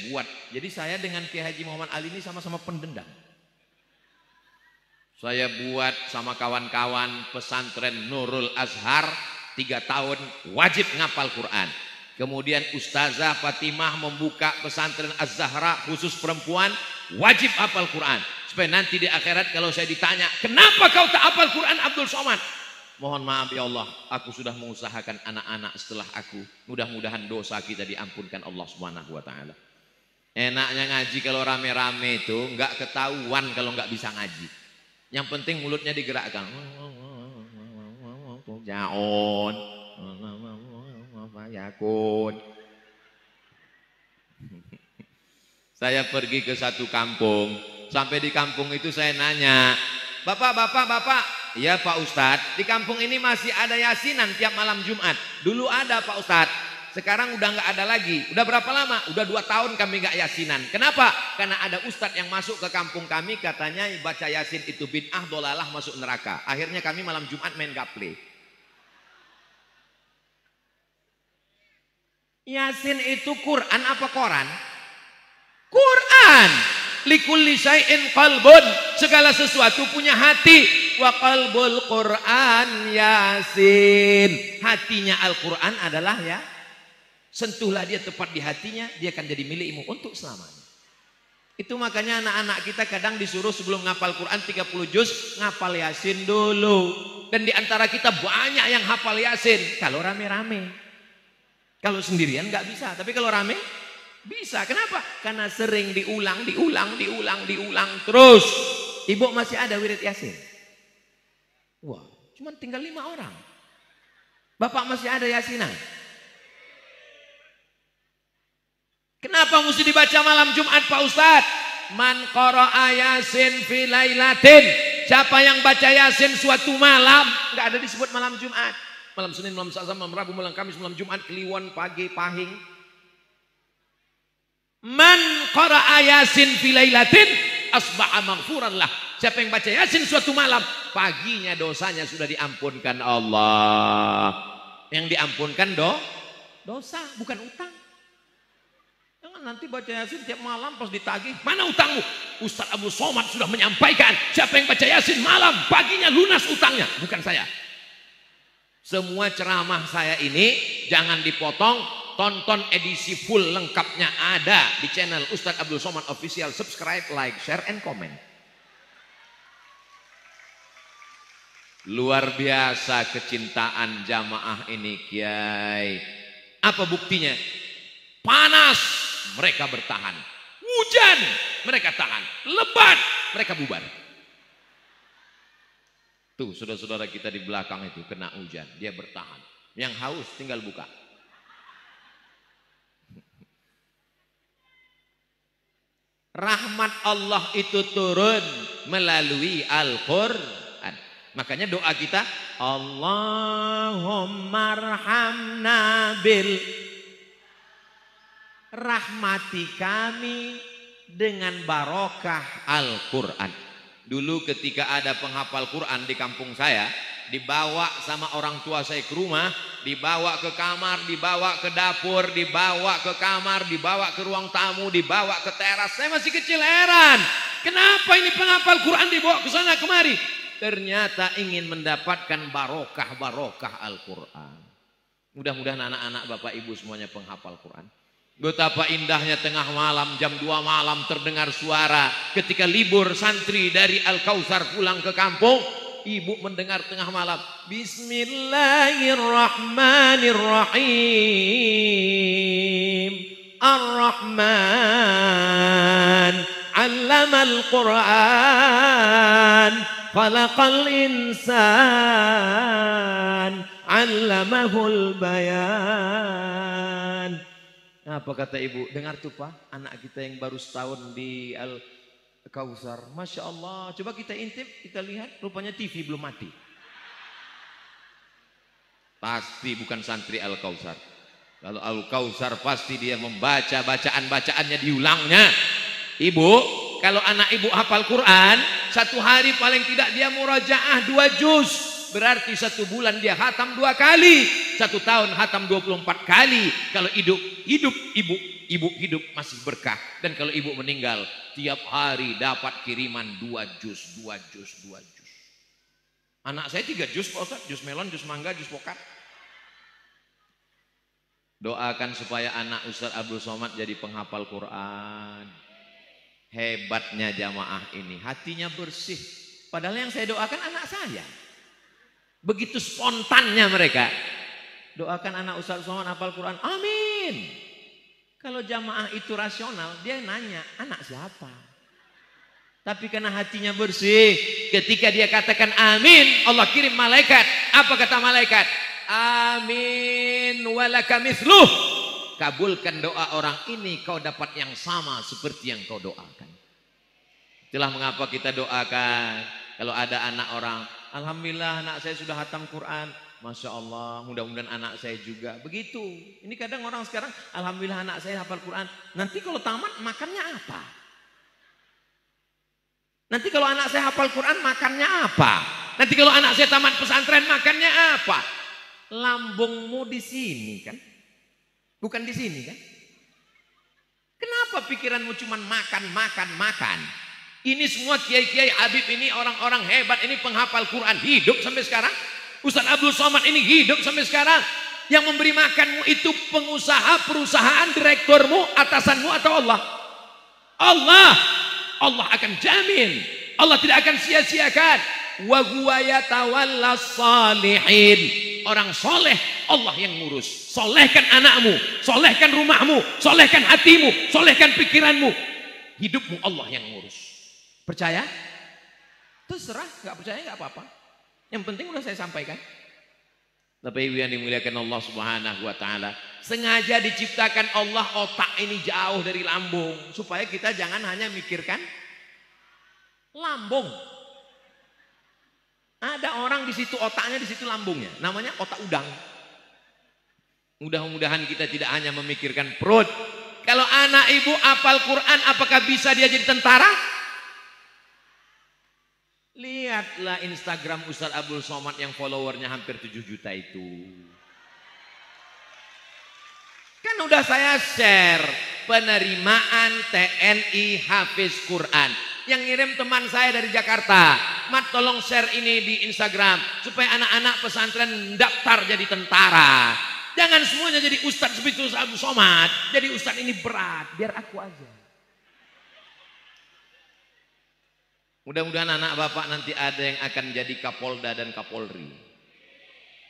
buat. Jadi saya dengan Kiai Haji Muhammad Ali ini sama-sama pendendam. Saya buat sama kawan-kawan pesantren Nurul Azhar 3 tahun wajib ngapal Quran. Kemudian Ustazah Fatimah membuka pesantren Az-Zahra khusus perempuan, wajib hafal Quran. Supaya nanti di akhirat kalau saya ditanya, kenapa kau tak hafal Quran Abdul Somad? Mohon maaf ya Allah, aku sudah mengusahakan anak-anak setelah aku. Mudah-mudahan dosa kita diampunkan Allah Subhanahu wa taala. Enaknya ngaji kalau rame-rame itu nggak ketahuan kalau nggak bisa ngaji. Yang penting mulutnya digerakkan. Jaon. Yakun. Saya pergi ke satu kampung. Sampai di kampung itu saya nanya, Bapak, ya Pak Ustadz, di kampung ini masih ada yasinan tiap malam Jumat. Dulu ada Pak Ustadz, sekarang udah nggak ada lagi. Udah berapa lama? Udah 2 tahun kami nggak yasinan. Kenapa? Karena ada Ustadz yang masuk ke kampung kami, katanya baca yasin itu bid'ah, dolalah, masuk neraka. Akhirnya kami malam Jumat main gaple. Yasin itu Quran apa koran? Quran. Likulli syai'in qalbun. Segala sesuatu punya hati. Wa qalbul Quran Yasin. Hatinya Al-Quran adalah ya. Sentuhlah dia tepat di hatinya, dia akan jadi milikmu untuk selamanya. Itu makanya anak-anak kita kadang disuruh sebelum ngapal Quran 30 juz, ngapal Yasin dulu. Dan di antara kita banyak yang hafal Yasin. Kalau rame-rame. Kalau sendirian nggak bisa, tapi kalau rame bisa. Kenapa? Karena sering diulang terus. Ibu masih ada wirid Yasin? Wah, cuma tinggal 5 orang. Bapak masih ada Yasinan? Kenapa mesti dibaca malam Jumat Pak Ustadz? Man qara'a Yasin fi lailatin. Siapa yang baca Yasin suatu malam, nggak ada disebut malam Jumat. Malam Senin, malam Selasa, malam Rabu, malam Kamis, malam Jumat, Kliwon, pagi, pahing. Man qara'a Yasin fi lailatin asbaha maghfuran lah. Siapa yang baca Yasin suatu malam, paginya dosanya sudah diampunkan Allah. Yang diampunkan dosa, bukan utang. Jangan nanti baca Yasin tiap malam pas ditagih, mana utangmu? Ustaz Abdul Somad sudah menyampaikan, siapa yang baca Yasin malam, paginya lunas utangnya. Bukan saya. Semua ceramah saya ini jangan dipotong, tonton edisi full lengkapnya ada di channel Ustaz Abdul Somad Official. Subscribe, like, share, and comment. Luar biasa kecintaan jamaah ini Kiai. Apa buktinya? Panas, mereka bertahan. Hujan, mereka tahan. Lebat, mereka bubar. Tuh saudara-saudara kita di belakang itu kena hujan, dia bertahan. Yang haus tinggal buka. Rahmat Allah itu turun melalui Al-Quran. Makanya doa kita, Allahumma arhamna bil, rahmati kami dengan barokah Al-Quran. Dulu ketika ada penghafal Quran di kampung saya, dibawa sama orang tua saya ke rumah, dibawa ke kamar, dibawa ke dapur, dibawa ke kamar, dibawa ke ruang tamu, dibawa ke teras. Saya masih kecil, heran. Kenapa ini penghafal Quran dibawa ke sana kemari? Ternyata ingin mendapatkan barokah Al-Quran. Mudah-mudahan anak-anak Bapak Ibu semuanya penghafal Quran. Betapa indahnya tengah malam, jam 2 malam terdengar suara. Ketika libur santri dari Al-Kautsar pulang ke kampung, ibu mendengar tengah malam, Bismillahirrahmanirrahim. Ar-Rahman 'allamal Qur'an, khalaqal insan, 'allamahul bayan. Apa kata ibu? Dengar tuh Pak, anak kita yang baru setahun di Al-Kautsar. Masya Allah, coba kita intip, kita lihat, rupanya TV belum mati. Pasti bukan santri Al-Kautsar. Kalau Al-Kautsar pasti dia membaca bacaan-bacaannya diulangnya. Ibu, kalau anak ibu hafal Quran, 1 hari paling tidak dia murajaah 2 juz. Berarti 1 bulan dia khatam 2 kali. 1 tahun hatam 24 kali. Kalau ibu hidup masih berkah. Dan kalau ibu meninggal, tiap hari dapat kiriman 2 juz. Anak saya 3 juz Pak Ustaz, juz melon, juz mangga, juz pokat. Doakan supaya anak Ustaz Abdul Somad jadi penghafal Quran. Hebatnya jamaah ini, hatinya bersih. Padahal yang saya doakan anak saya. Begitu spontannya mereka. Doakan anak Ustaz Somad hafal Quran, amin. Kalau jamaah itu rasional, dia nanya, anak siapa? Tapi karena hatinya bersih, ketika dia katakan amin, Allah kirim malaikat. Apa kata malaikat? Amin walaka mithluh. Kabulkan doa orang ini, kau dapat yang sama seperti yang kau doakan. Itulah mengapa kita doakan. Kalau ada anak orang, alhamdulillah anak saya sudah hatam Quran. Masya Allah, mudah-mudahan anak saya juga. Begitu. Ini kadang orang sekarang, alhamdulillah anak saya hafal Quran. Nanti kalau tamat makannya apa? Nanti kalau anak saya hafal Quran makannya apa? Nanti kalau anak saya tamat pesantren makannya apa? Lambungmu di sini kan? Bukan di sini kan? Kenapa pikiranmu cuma makan? Ini semua kiai-kiai Habib ini orang-orang hebat ini penghafal Quran hidup sampai sekarang. Ustaz Abdul Somad ini hidup sampai sekarang. Yang memberi makanmu itu pengusaha, perusahaan, direkturmu, atasanmu atau Allah? Allah akan jamin. Allah tidak akan sia-siakan. Wa huwa yatawallas salihin. Orang soleh Allah yang ngurus. Solehkan anakmu, solehkan rumahmu, solehkan hatimu, solehkan pikiranmu. Hidupmu Allah yang ngurus. Percaya? Terserah, nggak percaya nggak apa-apa. Yang penting udah saya sampaikan. Bapak Ibu yang dimuliakan Allah Subhanahu wa taala, sengaja diciptakan Allah otak ini jauh dari lambung supaya kita jangan hanya mikirkan lambung. Ada orang di situ otaknya, di situ lambungnya, namanya otak udang. Mudah-mudahan kita tidak hanya memikirkan perut. Kalau anak ibu hafal Quran, apakah bisa dia jadi tentara? Lihatlah Instagram Ustaz Abdul Somad yang followernya hampir 7 juta itu. Kan udah saya share penerimaan TNI Hafiz Quran. Yang ngirim teman saya dari Jakarta. Mat tolong share ini di Instagram supaya anak-anak pesantren daftar jadi tentara. Jangan semuanya jadi ustadz seperti Ustaz Abdul Somad. Jadi ustadz ini berat, biar aku aja. Mudah-mudahan anak bapak nanti ada yang akan jadi Kapolda dan Kapolri.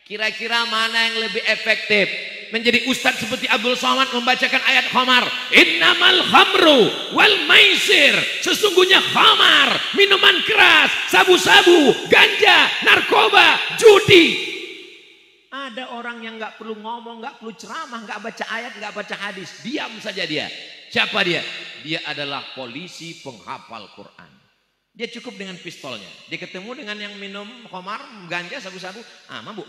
Kira-kira mana yang lebih efektif? Menjadi ustadz seperti Abdul Somad membacakan ayat khamar. Innamal khamru wal maisir. Sesungguhnya khamar, minuman keras, sabu-sabu, ganja, narkoba, judi. Ada orang yang nggak perlu ngomong, nggak perlu ceramah, nggak baca ayat, nggak baca hadis. Diam saja dia. Siapa dia? Dia adalah polisi penghafal Quran. Dia cukup dengan pistolnya. Dia ketemu dengan yang minum khamar, ganja, sabu-sabu. Mabuk.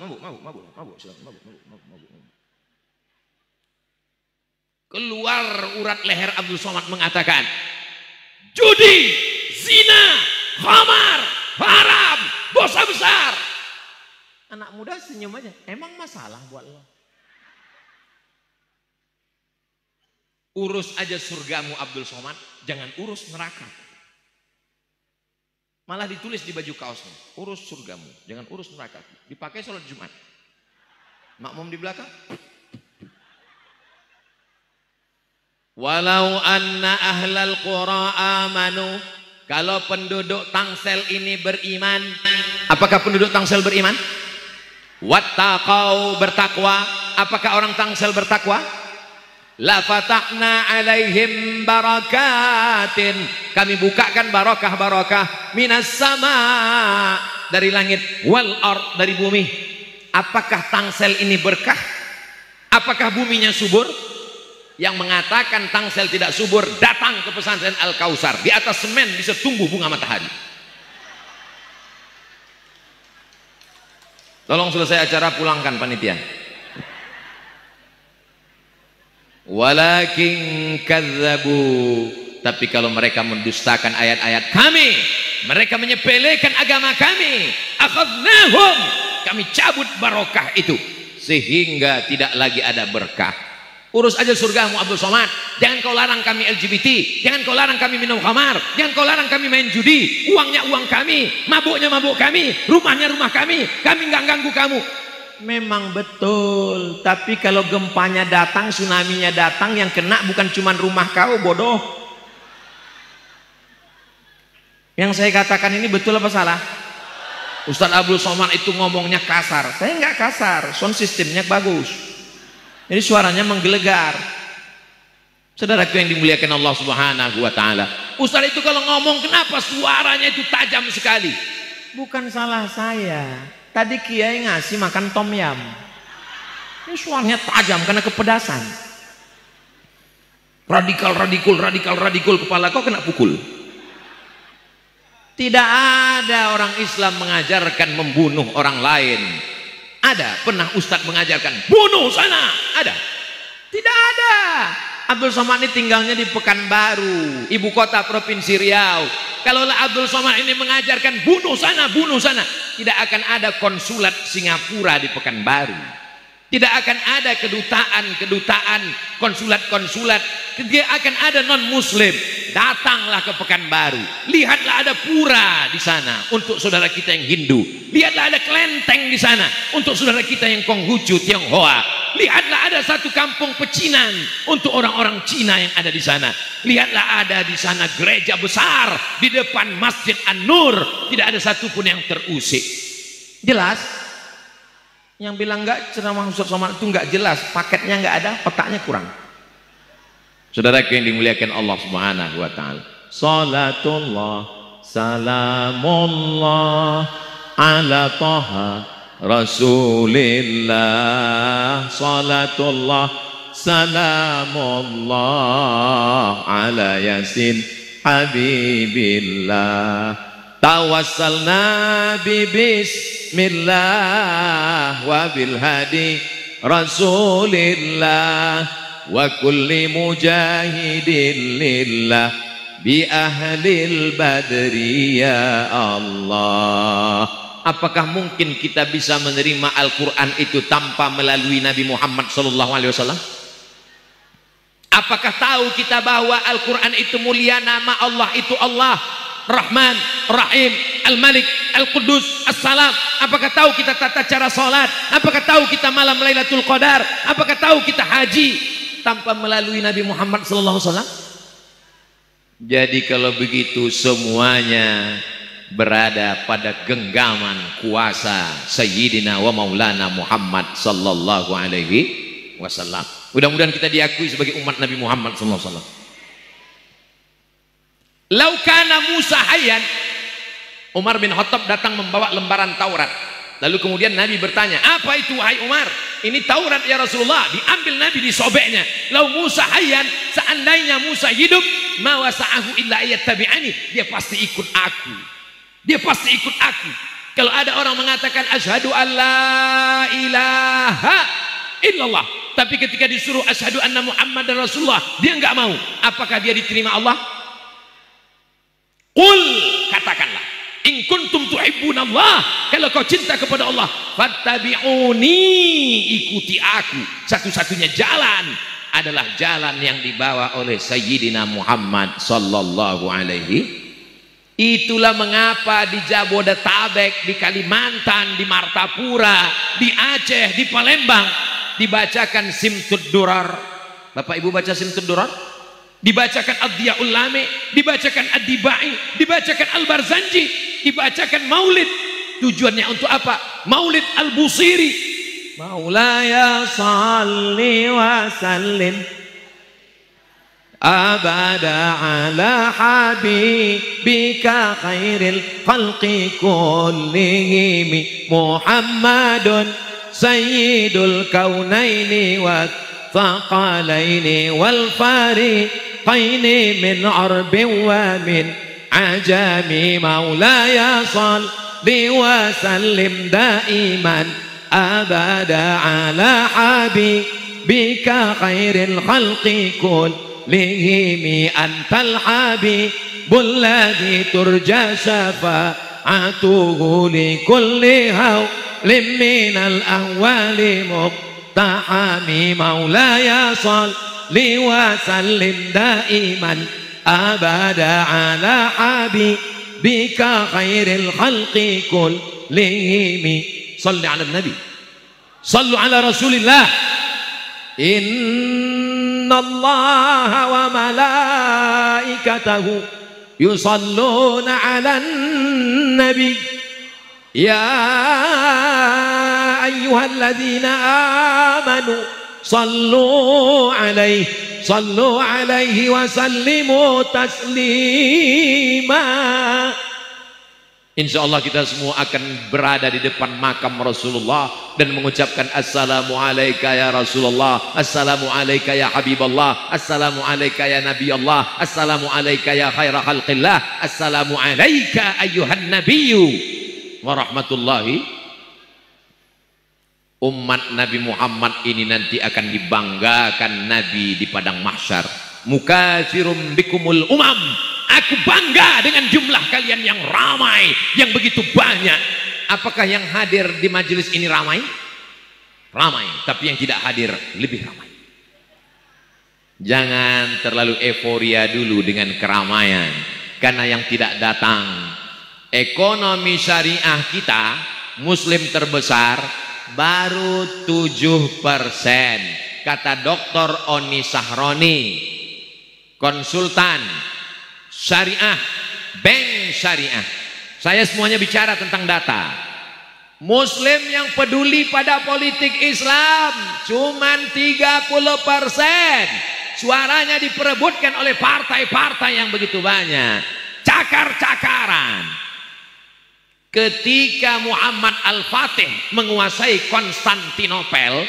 Keluar urat leher Abdul Somad mengatakan, judi, zina, khamar, haram, dosa besar. Anak muda senyum aja. Emang masalah buat lo? Urus aja surgamu Abdul Somad, jangan urus neraka. Malah ditulis di baju kaosnya, urus surgamu, jangan urus neraka. Dipakai sholat Jumat. Makmum di belakang. Walau anna ahlal qura amanu. Kalau penduduk Tangsel ini beriman. Apakah penduduk Tangsel beriman? Wattaqau, bertakwa. Apakah orang Tangsel bertakwa? La fatahna alaihim barakatin. Kami bukakan barakah-barakah minas sama, dari langit, wal ard, dari bumi. Apakah Tangsel ini berkah? Apakah buminya subur? Yang mengatakan Tangsel tidak subur datang ke pesantren Al-Kausar. Di atas semen bisa tumbuh bunga matahari. Tolong selesai acara pulangkan panitia. Walakin kadzabu, tapi kalau mereka mendustakan ayat-ayat kami, mereka menyepelekan agama kami, akhadnahum, kami cabut barokah itu. sehingga tidak lagi ada berkah. Urus aja surgamu Abdul Somad. Jangan kau larang kami LGBT, jangan kau larang kami minum khamar, jangan kau larang kami main judi. Uangnya uang kami, mabuknya mabuk kami, rumahnya rumah kami nggak ganggu kamu. Memang betul, tapi kalau gempanya datang, tsunami-nya datang, yang kena bukan cuma rumah kau, bodoh. Yang saya katakan ini betul apa salah? Ustadz Abdul Somad itu ngomongnya kasar. Saya nggak kasar, sound systemnya bagus, jadi suaranya menggelegar. Saudaraku yang dimuliakan Allah Subhanahu wa Ta'ala, Ustadz itu kalau ngomong kenapa suaranya itu tajam sekali? Bukan salah saya. Tadi kiai ngasih makan tom yam, ini suaranya tajam karena kepedasan. Radikal kepala kau kena pukul. Tidak ada orang Islam mengajarkan membunuh orang lain. Ada? Pernah Ustadz mengajarkan bunuh sana? Ada? Tidak ada. Abdul Somad ini tinggalnya di Pekanbaru, ibu kota provinsi Riau. Kalaulah Abdul Somad ini mengajarkan bunuh sana, tidak akan ada konsulat Singapura di Pekanbaru, tidak akan ada kedutaan, konsulat, tidak akan ada non muslim. Datanglah ke Pekanbaru, lihatlah ada pura di sana untuk saudara kita yang Hindu, lihatlah ada kelenteng di sana untuk saudara kita yang Konghucu, Tionghoa, lihatlah ada satu kampung pecinan untuk orang-orang Cina yang ada di sana, lihatlah ada di sana gereja besar di depan Masjid An-Nur, tidak ada satupun yang terusik. Jelas? Yang bilang enggak ceramah Ustaz Somad itu enggak jelas, paketnya enggak ada, otaknya kurang. Saudara yang dimuliakan Allah Subhanahu wa Ta'ala, salatullah salamullah ala taha Rasulillah, salatullah salamullah ala yasin habibillah, tawassalna bi bismillah wa bil hadi Rasulillah wa kulli mujahidin lillah bi ahlil badri ya Allah. Apakah mungkin kita bisa menerima Al-Quran itu tanpa melalui Nabi Muhammad SAW? Apakah tahu kita bahwa Al-Quran itu mulia, nama Allah itu Allah, Rahman, Rahim, Al-Malik, Al-Qudus, As-Salam. Apakah tahu kita tata cara sholat? Apakah tahu kita malam Lailatul Qadar? Apakah tahu kita haji tanpa melalui Nabi Muhammad SAW? Jadi kalau begitu semuanya berada pada genggaman kuasa Sayyidina wa Maulana Muhammad sallallahu alaihi wasallam. Mudah-mudahan kita diakui sebagai umat Nabi Muhammad sallallahu alaihi wasallam. Lau kana Musa hayyan, Umar bin Khattab datang membawa lembaran Taurat. Lalu kemudian Nabi bertanya, apa itu wahai Umar? Ini Taurat ya Rasulullah. Diambil Nabi, disobeknya. Lau Musa hayyan, seandainya Musa hidup, ma wasa'ahu illa ayattabi'ani, dia pasti ikut aku. Dia pasti ikut aku. Kalau ada orang mengatakan asyhadu alla ilaha illallah, tapi ketika disuruh asyhadu anna Muhammadar Rasulullah, dia enggak mau. Apakah dia diterima Allah? Qul, katakanlah, in kuntum tuhibbunallah, kalau kau cinta kepada Allah, fattabi'uni, ikuti aku. Satu-satunya jalan adalah jalan yang dibawa oleh Sayyidina Muhammad sallallahu alaihi. Itulah mengapa di Jabodetabek, di Kalimantan, di Martapura, di Aceh, di Palembang dibacakan Simtud Durar. Bapak Ibu baca Simtud Durar? Dibacakan Ad-Diyaul Lami, dibacakan Ad-Dibai, dibacakan Al-Barzanji, dibacakan Maulid. Tujuannya untuk apa? Maulid Al-Busiri. Maulaya salli wa sallim abada ala habibika khairil khalqi kullihim Muhammadun sayyidul kaunaini wa thaqalaini wal fariqaini min arbin wa min ajami. Maulaya salli wa sallim daiman abada ala habibika khairil khalqi kullihim antal habibul ladzi turja syafa'atuhu li kulli من الأهوال مقتحم مولاي صل وسلم دائما أبدا على حبيبك خير الخلق كلهم صل على النبي صلوا على رسول الله إن الله وملائكته يصلون على النبي يا أيها الذين آمنوا صلوا عليه وسلموا تسليما. Insya Allah kita semua akan berada di depan makam Rasulullah dan mengucapkan assalamu alayka ya Rasulullah, assalamu alayka ya Habiballah, assalamu alayka ya Nabi Allah, assalamu alayka ya khaira khalqillah, assalamu alayka ayyuhan nabiyyu wa rahmatullahi. Umat Nabi Muhammad ini nanti akan dibanggakan Nabi di padang mahsyar. Mukatsirum bikumul umam, aku bangga dengan jumlah kalian yang ramai, yang begitu banyak. Apakah yang hadir di majelis ini ramai? Ramai, tapi yang tidak hadir lebih ramai. Jangan terlalu euforia dulu dengan keramaian, karena yang tidak datang. Ekonomi syariah kita, muslim terbesar, baru 7%. Kata Dr. Oni Sahroni, konsultan syariah, bank syariah. Saya semuanya bicara tentang data. Muslim yang peduli pada politik Islam cuman 30%. Suaranya diperebutkan oleh partai-partai yang begitu banyak. Cakar-cakaran. Ketika Muhammad Al-Fatih menguasai Konstantinopel,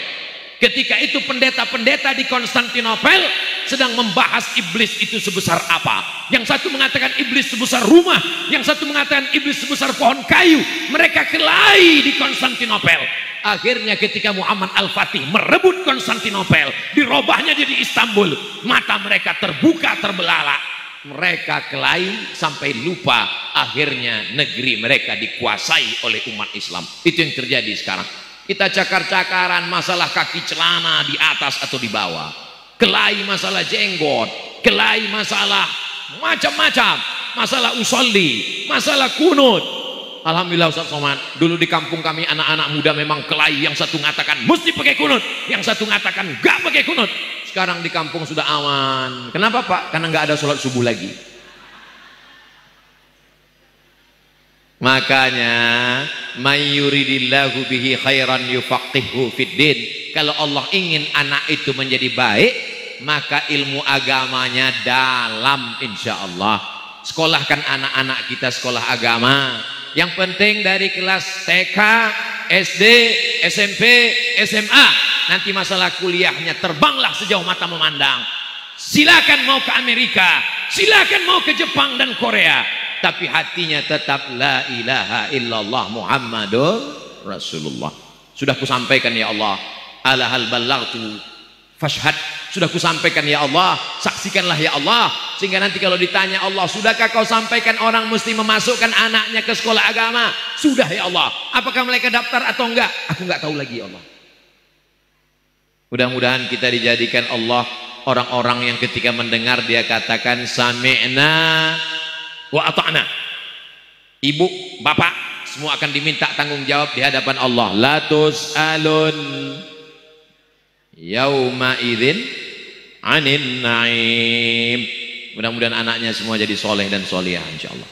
ketika itu pendeta-pendeta di Konstantinopel sedang membahas iblis itu sebesar apa. Yang satu mengatakan iblis sebesar rumah, yang satu mengatakan iblis sebesar pohon kayu. Mereka kelahi di Konstantinopel. Akhirnya ketika Muhammad Al-Fatih merebut Konstantinopel, dirobahnya jadi Istanbul, mata mereka terbuka terbelalak. Mereka kelahi sampai lupa, akhirnya negeri mereka dikuasai oleh umat Islam. Itu yang terjadi sekarang. Kita cakar-cakaran masalah kaki celana di atas atau di bawah, kelahi masalah jenggot, kelahi masalah macam-macam, masalah usolli, masalah kunut. Alhamdulillah Ustaz Somad, dulu di kampung kami anak-anak muda memang kelahi. Yang satu mengatakan mesti pakai kunut, yang satu mengatakan gak pakai kunut. Sekarang di kampung sudah aman. Kenapa Pak? Karena nggak ada sholat subuh lagi. Makanya mayyuridillahu bihi khairan yufaqihu fiddin. Kalau Allah ingin anak itu menjadi baik, maka ilmu agamanya dalam, insya Allah. Sekolahkan anak-anak kita sekolah agama. Yang penting dari kelas TK, SD, SMP, SMA, nanti masalah kuliahnya terbanglah sejauh mata memandang. Silakan mau ke Amerika, silakan mau ke Jepang dan Korea, tapi hatinya tetap la ilaha illallah Muhammadur Rasulullah. Sudah kusampaikan ya Allah, ala hal ballaghtu fashhad. Sudah kusampaikan ya Allah, saksikanlah ya Allah. Sehingga nanti kalau ditanya Allah, sudahkah kau sampaikan orang mesti memasukkan anaknya ke sekolah agama? Sudah ya Allah. Apakah mereka daftar atau enggak? Aku enggak tahu lagi ya Allah. Mudah-mudahan kita dijadikan Allah orang-orang yang ketika mendengar dia katakan sami'na wa ata'na. Ibu, bapak, semua akan diminta tanggung jawab di hadapan Allah. La tus'alun yauma idzin 'anin na'im. Mudah-mudahan anaknya semua jadi soleh dan solihah insyaallah.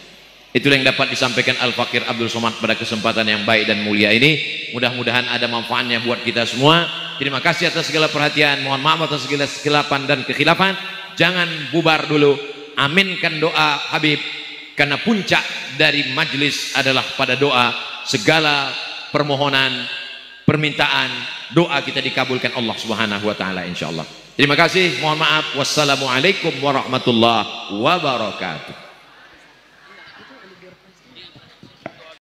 Itulah yang dapat disampaikan Al-Fakir Abdul Somad pada kesempatan yang baik dan mulia ini. Mudah-mudahan ada manfaatnya buat kita semua. Terima kasih atas segala perhatian. Mohon maaf atas segala kesilapan dan kekhilafan. Jangan bubar dulu. Aminkan doa Habib, karena puncak dari majlis adalah pada doa. Segala permohonan, permintaan, doa kita dikabulkan Allah Subhanahu wa taala insyaallah. Terima kasih. Mohon maaf. Wassalamualaikum warahmatullahi wabarakatuh.